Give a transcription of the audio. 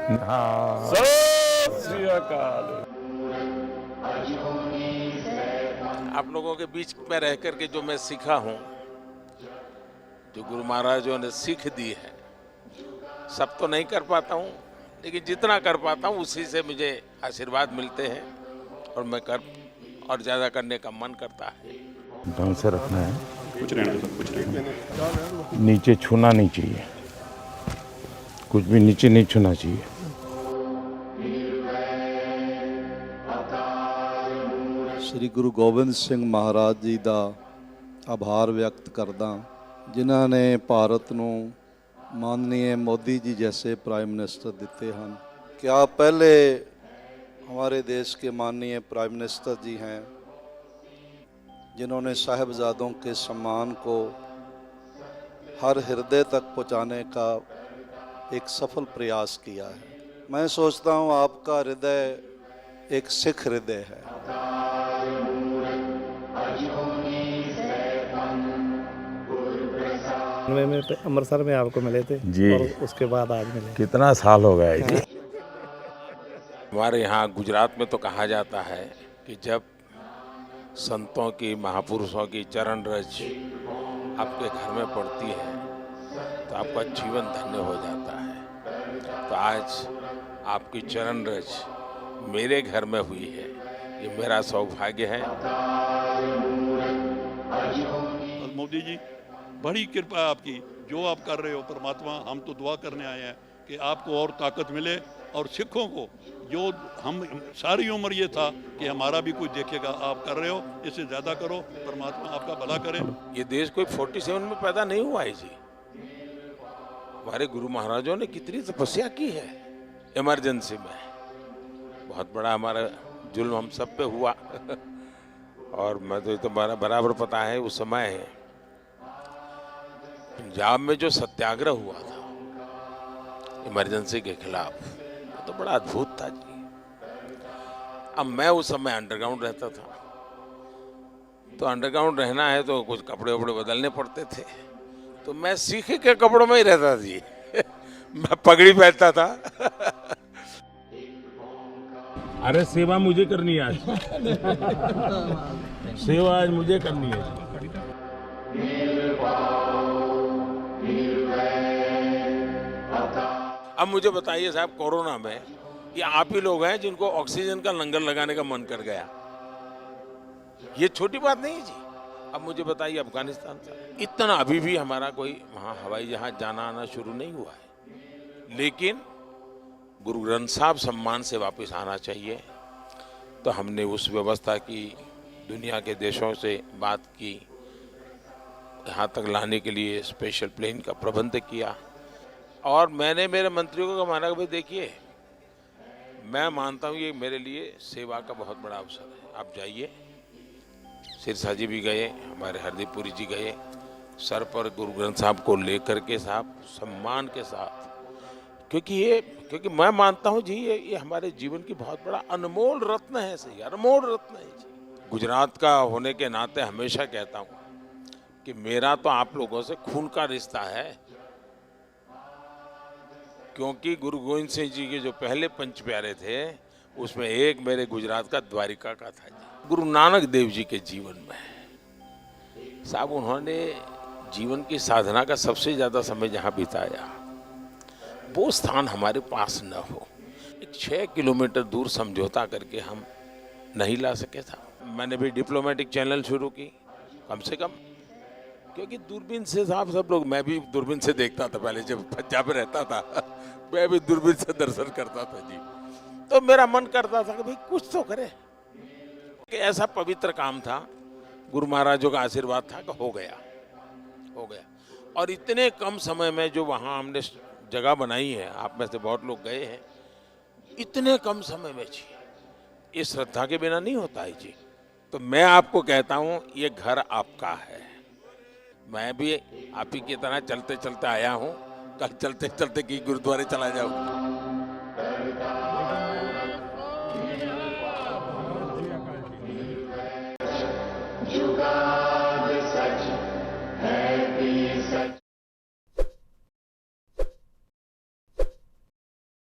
हाँ। सत श्री अकाल। आप लोगों के बीच में रह करके जो मैं सीखा हूँ, जो गुरु महाराजों ने सीख दी है, सब तो नहीं कर पाता हूँ, लेकिन जितना कर पाता हूँ उसी से मुझे आशीर्वाद मिलते हैं और मैं कर और ज़्यादा करने का मन करता है। ढंग से रखना है, कुछ रहने दो, कुछ रहने नीचे छूना नहीं चाहिए, कुछ भी नीचे नहीं छूना चाहिए। श्री गुरु गोबिंद सिंह महाराज जी ਦਾ ਆਭਾਰ ਵਿਅਕਤ ਕਰਦਾ, ਜਿਨ੍ਹਾਂ ਨੇ ਭਾਰਤ ਨੂੰ माननीय मोदी जी जैसे प्राइम मिनिस्टर देते हैं। क्या पहले हमारे देश के माननीय प्राइम मिनिस्टर जी हैं जिन्होंने साहिबजादों के सम्मान को हर हृदय तक पहुंचाने का एक सफल प्रयास किया है। मैं सोचता हूं आपका हृदय एक सिख हृदय है। में अमृतसर में आपको मिले थे जी। और उसके बाद आज मिले। कितना साल हो गया है जी। हमारे यहाँ गुजरात में तो कहा जाता है कि जब संतों की, महापुरुषों की चरण रज आपके घर में पड़ती है तो आपका जीवन धन्य हो जाता है। तो आज आपकी चरण रज मेरे घर में हुई है, ये मेरा सौभाग्य है। और मोदी जी, बड़ी कृपा है आपकी, जो आप कर रहे हो। परमात्मा, हम तो दुआ करने आए हैं कि आपको और ताकत मिले, और सिखों को जो हम सारी उम्र ये था कि हमारा भी कुछ देखेगा, आप कर रहे हो, इससे ज़्यादा करो। परमात्मा आपका भला करे। ये देश कोई 47 में पैदा नहीं हुआ है जी। हमारे गुरु महाराजों ने कितनी तपस्या की है इमरजेंसी में। बहुत बड़ा हमारा जुल्म हम सब पे हुआ और मैं तो ये तो बराबर पता है, उस समय पंजाब में जो सत्याग्रह हुआ था इमरजेंसी के खिलाफ, तो बड़ा अद्भुत था जी। अब मैं उस समय अंडरग्राउंड रहता था, तो अंडरग्राउंड रहना है तो कुछ कपड़े वपड़े बदलने पड़ते थे, तो मैं सीखे के कपड़ों में ही रहता जी मैं पगड़ी पहनता था अरे सेवा मुझे करनी है आज सेवा आज मुझे करनी है। अब मुझे बताइए साहब, कोरोना में ये आप ही लोग हैं जिनको ऑक्सीजन का लंगर लगाने का मन कर गया। ये छोटी बात नहीं है जी। अब मुझे बताइए, अफगानिस्तान से इतना अभी भी हमारा कोई वहाँ हवाई जहाज जाना आना शुरू नहीं हुआ है, लेकिन गुरु ग्रंथ साहब सम्मान से वापस आना चाहिए। तो हमने उस व्यवस्था की, दुनिया के देशों से बात की, यहाँ तक लाने के लिए स्पेशल प्लेन का प्रबंध किया। और मैंने मेरे मंत्रियों को माना कि भाई देखिए, मैं मानता हूँ ये मेरे लिए सेवा का बहुत बड़ा अवसर है, आप जाइए। सिरसा जी भी गए, हमारे हरदीप पुरी जी गए, सर पर गुरु ग्रंथ साहब को लेकर के साहब सम्मान के साथ, क्योंकि मैं मानता हूँ जी ये हमारे जीवन की बहुत बड़ा अनमोल रत्न है। सही, अनमोल रत्न है जी। गुजरात का होने के नाते हमेशा कहता हूँ कि मेरा तो आप लोगों से खून का रिश्ता है, क्योंकि गुरु गोविंद सिंह जी के जो पहले पंच प्यारे थे उसमें एक मेरे गुजरात का द्वारिका का था जी। गुरु नानक देव जी के जीवन में साहब, उन्होंने जीवन की साधना का सबसे ज़्यादा समय जहाँ बिताया, वो स्थान हमारे पास न हो। एक 6 किलोमीटर दूर समझौता करके हम नहीं ला सके था। मैंने भी डिप्लोमेटिक चैनल शुरू की, कम से कम, क्योंकि दूरबीन से साहब सब लोग, मैं भी दूरबीन से देखता था पहले जब पंजाब में रहता था मैं भी दूरबीन से दर्शन करता था जी। तो मेरा मन करता था कि भाई कुछ तो करे, कि ऐसा पवित्र काम था, गुरु महाराजों का आशीर्वाद था कि हो गया। और इतने कम समय में जो वहाँ हमने जगह बनाई है, आप में से बहुत लोग गए हैं, इतने कम समय में जी, ये श्रद्धा के बिना नहीं होता है जी। तो मैं आपको कहता हूँ ये घर आपका है। मैं भी आप ही की तरह चलते चलते आया हूँ, कल चलते चलते की गुरुद्वारे चला जाऊँ। युगा